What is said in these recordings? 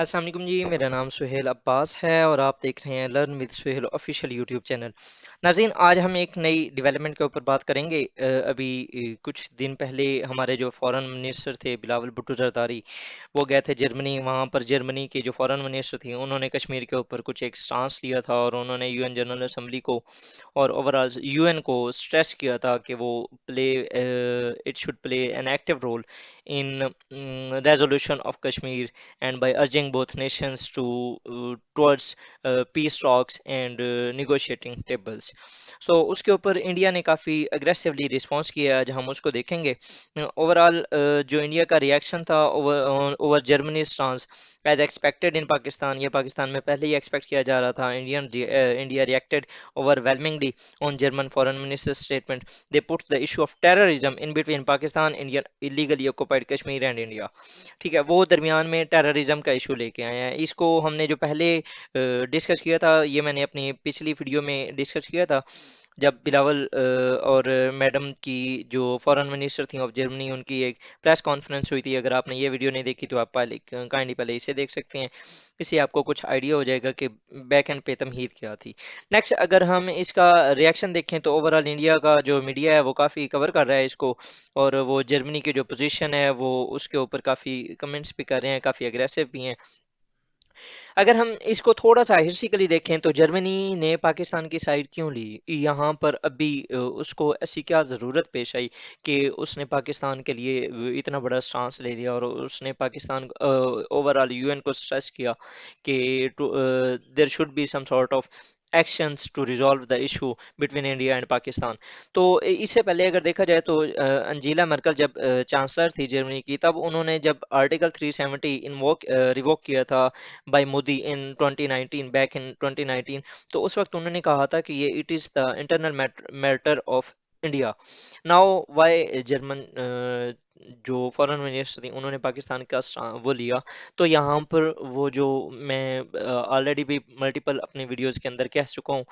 अस्सलाम वालेकुम जी। मेरा नाम सुहेल अब्बास है और आप देख रहे हैं learn with Suhel official YouTube channel. नाज़रीन, आज हम एक नई डेवलपमेंट के ऊपर बात करेंगे। अभी कुछ दिन पहले हमारे जो फॉरेन मिनिस्टर थे बिलावल भुट्टो जरदारी, वो गए थे जर्मनी। वहाँ पर जर्मनी के जो फॉरेन मिनिस्टर थे उन्होंने कश्मीर के ऊपर कुछ एक स्टांस लिया था और उन्होंने यूएन जनरल असेंबली को और ओवरऑल यूएन को स्ट्रेस किया था कि वो play it should play an active role in resolution of Kashmir and by urging both nations to towards peace talks and negotiating tables. So उसके ऊपर इंडिया ने काफ़ी अग्रेसिवली रिस्पॉन्स किया। आज हम उसको देखेंगे। ओवरऑल जो इंडिया का रिएक्शन था over over Germany stance as expected in Pakistan, ये पाकिस्तान में पहले ही एक्सपेक्ट किया जा रहा था। India reacted overwhelmingly on German foreign minister's statement. They put the issue of terrorism in between Pakistan, India, illegally occupied Kashmir and India. ठीक है, वो दरमियान में टेररिज्म का इशू लेके आए हैं। इसको हमने जो पहले डिस्कस किया था, ये मैंने अपनी पिछली वीडियो में डिस्कस किया था, जब बिलावल और मैडम की जो फॉरेन मिनिस्टर थी ऑफ जर्मनी, उनकी एक प्रेस कॉन्फ्रेंस हुई थी। अगर आपने ये वीडियो नहीं देखी तो आप पहले काइंडली पहले इसे देख सकते हैं। इससे आपको कुछ आइडिया हो जाएगा कि बैक एंड पे तमहीद क्या थी। नेक्स्ट, अगर हम इसका रिएक्शन देखें तो ओवरऑल इंडिया का जो मीडिया है वो काफ़ी कवर कर रहा है इसको, और वो जर्मनी की जो पोजीशन है वो उसके ऊपर काफ़ी कमेंट्स भी कर रहे हैं, काफ़ी अग्रेसिव भी हैं। अगर हम इसको थोड़ा सा हिस्ट्रिकली देखें तो जर्मनी ने पाकिस्तान की साइड क्यों ली यहाँ पर? अभी उसको ऐसी क्या ज़रूरत पेश आई कि उसने पाकिस्तान के लिए इतना बड़ा स्टांस ले लिया और उसने पाकिस्तान ओवरऑल यूएन को स्ट्रेस किया कि there should be some sort of actions to resolve the issue between India and Pakistan. तो इससे पहले अगर देखा जाए तो अंजीला मर्कल जब चांसलर थी जर्मनी की, तब उन्होंने जब आर्टिकल 370 इन्वोक रिवोक किया था by Modi in 2019, back in 2019, तो उस वक्त उन्होंने कहा था कि ये it is the internal matter of India. Now why German जो फॉरेन मिनिस्टर थी उन्होंने पाकिस्तान का वो लिया। तो यहाँ पर वो जो मैं ऑलरेडी भी मल्टीपल अपनी वीडियोस के अंदर कह चुका हूँ,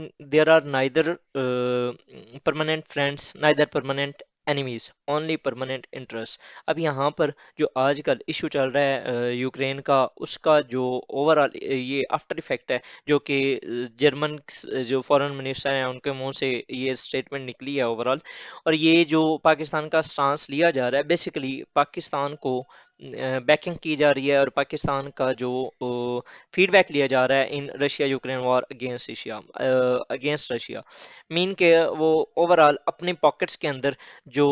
there are neither permanent friends neither permanent enemies, only permanent interest. अब यहाँ पर जो आजकल इशू चल रहा है यूक्रेन का, उसका जो ओवरऑल ये आफ्टर इफेक्ट है, जो कि जर्मन जो फॉरेन मिनिस्टर हैं उनके मुंह से ये स्टेटमेंट निकली है ओवरऑल। और ये जो पाकिस्तान का स्टांस लिया जा रहा है, बेसिकली पाकिस्तान को बैकिंग की जा रही है और पाकिस्तान का जो फीडबैक लिया जा रहा है in Russia Ukraine war against Russia, against Russia. Mean के वो ओवरऑल अपने पॉकेट्स के अंदर जो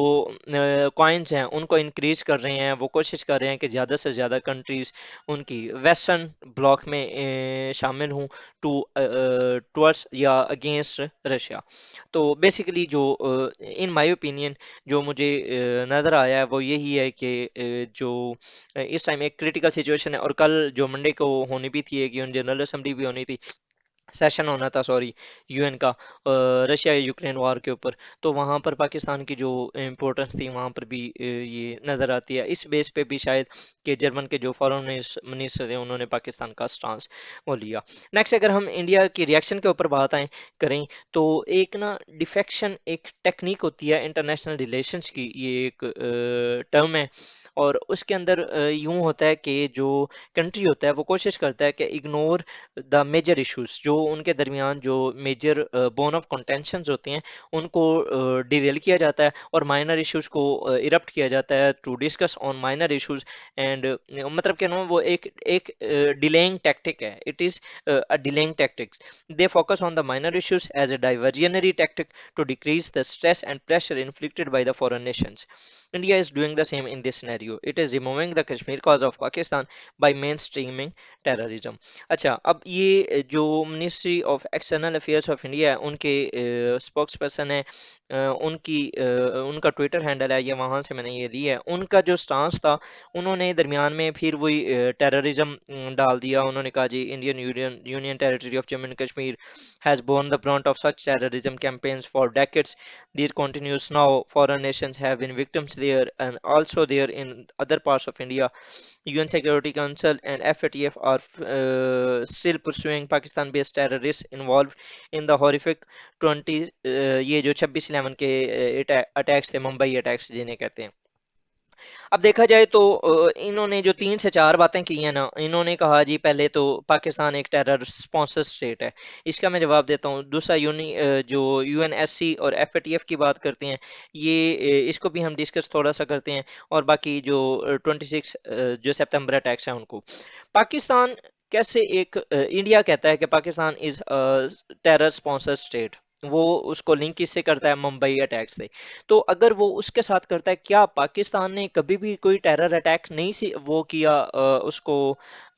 कॉइन्स हैं उनको इंक्रीज कर रहे हैं। वो कोशिश कर रहे हैं कि ज़्यादा से ज़्यादा कंट्रीज उनकी वेस्टर्न ब्लॉक में शामिल हों टू टुवर्ड्स या अगेंस्ट रशिया। तो बेसिकली जो इन माय ओपिनियन जो मुझे नज़र आया है वो यही है कि जो इस टाइम एक क्रिटिकल सिचुएशन है, और कल जो मंडे को होनी भी थी, एक यूएन जनरल असेंबली भी होनी थी, सेशन होना था, सॉरी, यूएन का रशिया यूक्रेन वॉर के ऊपर। तो वहाँ पर पाकिस्तान की जो इम्पोर्टेंस थी वहाँ पर भी ये नज़र आती है। इस बेस पे भी शायद कि जर्मन के जो फॉरेन मिनिस्टर थे उन्होंने पाकिस्तान का स्टांस वो लिया। नेक्स्ट, अगर हम इंडिया की रिएक्शन के ऊपर बात आए करें तो एक ना डिफेक्शन एक टेक्निक होती है इंटरनेशनल रिलेशंस की, ये एक टर्म है। और उसके अंदर यूं होता है कि जो कंट्री होता है वो कोशिश करता है कि इग्नोर द मेजर इश्यूज, जो उनके दरमियान जो मेजर बोन ऑफ कंटेंशंस होते हैं उनको डिरेल किया जाता है और माइनर इश्यूज को इरप्ट किया जाता है to discuss on minor issues. And मतलब क्या ना, वो एक एक डिलेइंग टैक्टिक है। It is a delaying tactics. They focus on the minor issues as a diversionary tactic to decrease the stress and pressure inflicted by the foreign nations. India is doing the same in this scenario. It is removing the Kashmir cause of Pakistan by mainstreaming terrorism. अच्छा, अब ये जो ministry of external affairs of India है उनके spokes person है, उनका Twitter handle है, ये वहाँ से मैंने ये लिया है। उनका जो स्टांस था, उन्होंने दरमियान में फिर वही टेररिज्म डाल दिया। उन्होंने कहा जी Indian union territory of Jammu and Kashmir has borne the brunt of such terrorism campaigns for decades. This continues now. Foreign nations have been victims there and also there in other parts of India. UN Security Council and FATF are still pursuing Pakistan-based terrorists involved in the horrific 20 ये जो 26/11 के attacks थे, Mumbai attacks जिन्हें कहते हैं। अब देखा जाए तो इन्होंने जो 3 से 4 बातें की हैं ना, इन्होंने कहा जी पहले तो पाकिस्तान एक टेरर स्पॉन्सर स्टेट है, इसका मैं जवाब देता हूँ। दूसरा जो यूएनएससी और एफएटीएफ की बात करते हैं, ये इसको भी हम डिस्कस थोड़ा सा करते हैं। और बाकी जो 26 जो सितंबर अटैक्स हैं उनको, पाकिस्तान कैसे इंडिया कहता है कि Pakistan is terror sponsor state, वो उसको लिंक किससे करता है, मुंबई अटैक से। तो अगर वो उसके साथ करता है, क्या पाकिस्तान ने कभी भी कोई टेरर अटैक नहीं सी वो किया, उसको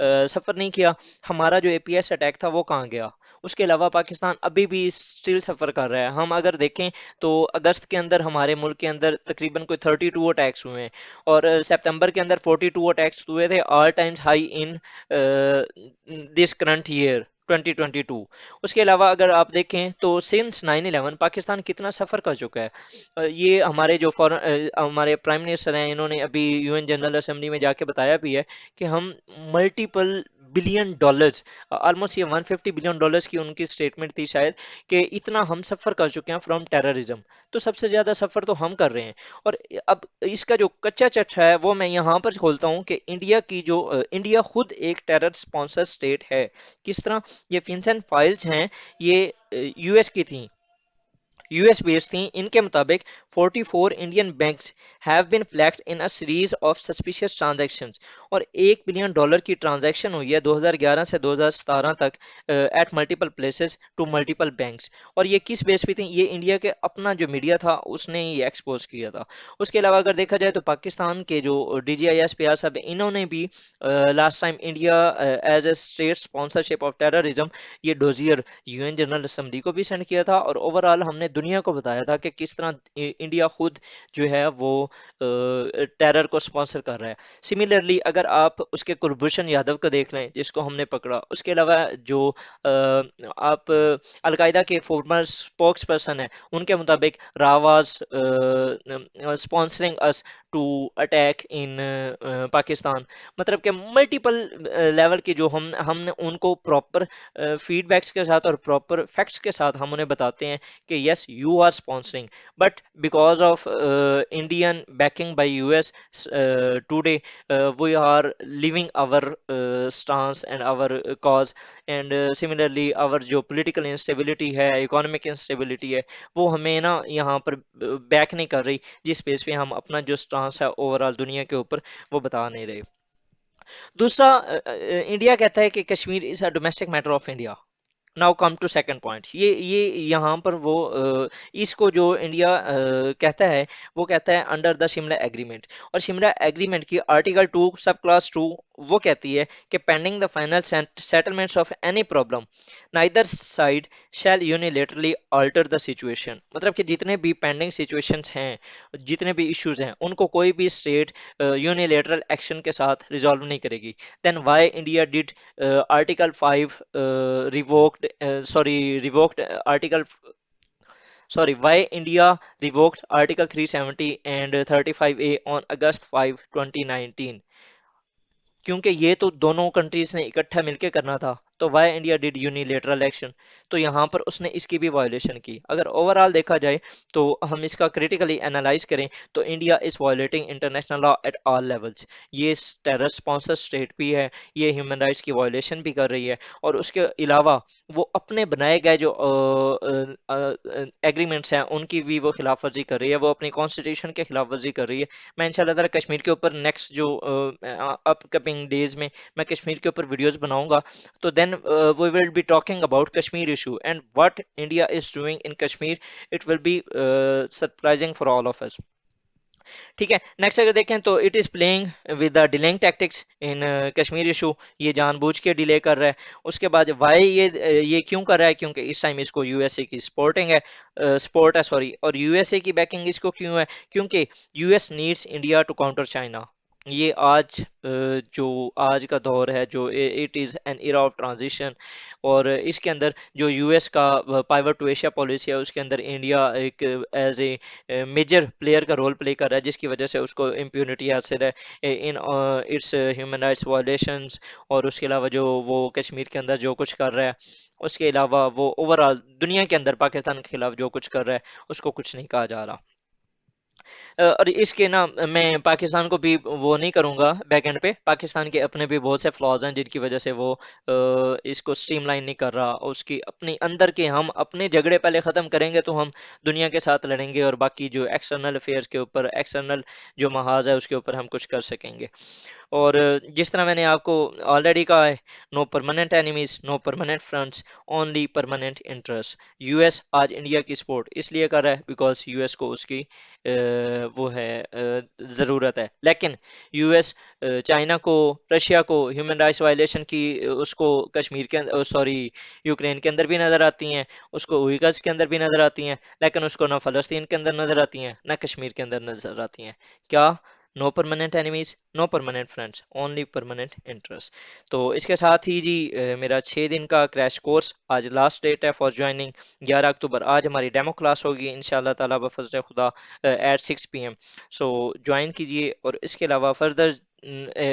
सफर नहीं किया? हमारा जो एपीएस अटैक था वो कहाँ गया? उसके अलावा पाकिस्तान अभी भी स्टिल सफर कर रहा है। हम अगर देखें तो अगस्त के अंदर हमारे मुल्क के अंदर तकरीबन कोई 32 अटैक्स हुए हैं, और सितंबर के अंदर 42 अटैक्स हुए थे, all times high in this current year 2022। उसके अलावा अगर आप देखें तो सिंस 9/11 पाकिस्तान कितना सफ़र कर चुका है। ये हमारे जो हमारे प्राइम मिनिस्टर हैं, इन्होंने अभी यूएन जनरल असेंबली में जाके बताया भी है कि हम मल्टीपल बिलियन डॉलर्स, ऑलमोस्ट ये 150 बिलियन डॉलर्स की उनकी स्टेटमेंट थी शायद, कि इतना हम सफ़र कर चुके हैं फ्रॉम टेररिज्म। तो सबसे ज़्यादा सफ़र तो हम कर रहे हैं। और अब इसका जो कच्चा चट्टा है वो मैं यहाँ पर खोलता हूँ कि इंडिया खुद एक टेरर स्पॉन्सर स्टेट है। किस तरह? ये फिनसेंट फाइल्स हैं, ये यूएस की थी, यूएस बेस्ड थी। इनके मुताबिक 44 Indian banks have been flagged in a series of suspicious transactions, और 1 बिलियन डॉलर की ट्रांजैक्शन हुई है 2011 से 2017 तक at multiple places to multiple banks. और ये किस बेस पे थी? ये इंडिया के अपना जो मीडिया था उसने ये एक्सपोज किया था। उसके अलावा अगर देखा जाए तो पाकिस्तान के जो डीजीआईएस पियार साहब हैं, इन्होंने भी last time India as a state sponsorship of terrorism, ये डोजियर यूएन जनरल असेंबली को भी सेंड किया था, और ओवरऑल हमने दुनिया को बताया था कि किस तरह इंडिया खुद जो है वो टेरर को स्पॉन्सर कर रहा है। सिमिलरली अगर आप उसके कुलभूषण यादव को देख लें जिसको हमने पकड़ा, उसके अलावा जो आप अलकायदा के फॉर्मर स्पोक्स पर्सन है, उनके मुताबिक रावाज sponsoring us to attack in Pakistan. मतलब कि मल्टीपल लेवल की जो हमने उनको प्रॉपर फीडबैक्स के साथ और प्रॉपर फैक्ट्स के साथ हम उन्हें बताते हैं कि yes you are sponsoring, but because of Indian backing by US today we are living our stance and our cause. And similarly our जो पॉलिटिकल इंस्टेबिलिटी है, इकोनॉमिक इंस्टेबिलिटी है, वो हमें ना यहाँ पर बैक नहीं कर रही, जिस बेस पे हम अपना जो स्टांस है ओवरऑल दुनिया के ऊपर वो बता नहीं रहे। दूसरा, इंडिया कहता है कि Kashmir is a domestic matter of India. Now come to second point, ये यहाँ पर वो इसको जो इंडिया कहता है, वो कहता है अंडर द शिमला एग्रीमेंट। और शिमला एग्रीमेंट की आर्टिकल 2 सब क्लास 2 वो कहती है कि pending the final settlements of any problem neither side shall unilaterally alter the situation. मतलब कि जितने भी पेंडिंग सिचुएशंस हैं, जितने भी इश्यूज हैं, उनको कोई भी स्टेट यूनिलेटरल एक्शन के साथ रिजॉल्व नहीं करेगी। Then why India did article 5 revoked article sorry why India revoked article 370 and 35A on August 5 2019? क्योंकि ये तो दोनों कंट्रीज ने इकट्ठा मिलकर करना था, तो why India did unilateral action? तो यहाँ पर उसने इसकी भी वायोलेशन की। अगर ओवरऑल देखा जाए तो हम इसका क्रिटिकली एनालाइज करें तो India is violating international law at all levels. ये टेरर स्पॉन्सर स्टेट भी है, ये ह्यूमन राइट्स की वायोलेशन भी कर रही है, और उसके अलावा वो अपने बनाए गए जो एग्रीमेंट्स हैं उनकी भी वो खिलाफ वर्जी कर रही है, वो अपनी कॉन्स्टिट्यूशन के खिलाफ वर्जी कर रही है। मैं इंशाल्लाह ताला कश्मीर के ऊपर नेक्स्ट जो अपकमिंग डेज में मैं कश्मीर के ऊपर वीडियोस बनाऊंगा, तो then we will be talking about Kashmir issue and what India is doing in Kashmir. It will be surprising for all of us. ठीक है, नेक्स्ट अगर देखें तो it is playing with the delaying tactics in Kashmir issue. ये जानबूझ के delay कर रहा है। उसके बाद वाई ये क्यों कर रहा है? क्योंकि इस टाइम इसको यूएसए की सपोर्ट है सॉरी, और यूएसए की बैकिंग इसको क्यों है? क्योंकि US needs India to counter China. ये जो आज का दौर है, जो it is an era of transition, और इसके अंदर जो यूएस का पाइवट टू एशिया पॉलिसी है, उसके अंदर इंडिया एक एज ए मेजर प्लेयर का रोल प्ले कर रहा है, जिसकी वजह से उसको इम्प्यूनिटी हासिल है in its human rights violations. और उसके अलावा जो वो कश्मीर के अंदर जो कुछ कर रहा है, उसके अलावा वो ओवरऑल दुनिया के अंदर पाकिस्तान के खिलाफ जो कुछ कर रहा है, उसको कुछ नहीं कहा जा रहा। और इसके ना मैं पाकिस्तान को भी वो नहीं करूंगा बैकएंड पे। पाकिस्तान के अपने भी बहुत से फ्लॉज हैं जिनकी वजह से वो इसको स्ट्रीमलाइन नहीं कर रहा। उसकी अपनी अंदर के हम अपने झगड़े पहले ख़त्म करेंगे तो हम दुनिया के साथ लड़ेंगे, और बाकी जो एक्सटर्नल अफेयर्स के ऊपर, एक्सटर्नल जो महाज है उसके ऊपर हम कुछ कर सकेंगे। और जिस तरह मैंने आपको ऑलरेडी कहा है, no permanent enemies, no permanent fronts, only permanent interest. US आज इंडिया की सपोर्ट इसलिए कर रहा है बिकॉज यूएस को उसकी वो है ज़रूरत है। लेकिन यूएस चाइना को, रशिया को ह्यूमन राइट्स वायलेशन की उसको कश्मीर के अंदर, सॉरी, यूक्रेन के अंदर भी नज़र आती हैं, उसको उइगर्स के अंदर भी नज़र आती हैं, लेकिन उसको ना फ़लस्तीन के अंदर नज़र आती हैं ना कश्मीर के अंदर नज़र आती हैं। क्या? No permanent enemies, no permanent friends, only permanent interest. तो इसके साथ ही जी मेरा 6 दिन का क्रैश कोर्स आज लास्ट डेट है फॉर ज्वाइनिंग, 11 अक्टूबर। आज हमारी डेमो क्लास होगी इंशाल्लाह ताला बफज़ल खुदा एट 6 PM। सो ज्वाइन कीजिए, और इसके अलावा फर्दर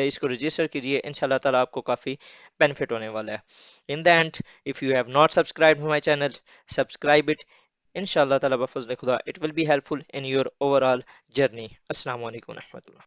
इसको रजिस्टर कीजिए। इंशाल्लाह ताला आपको काफ़ी बेनिफिट होने वाला है। In the end, if you have not subscribe my channel, subscribe it. इंशाल्लाह ताला बफज़ल खुदा it will be helpful in your overall journey. अस्सलाम वालेकुम रहमतुल्लाह।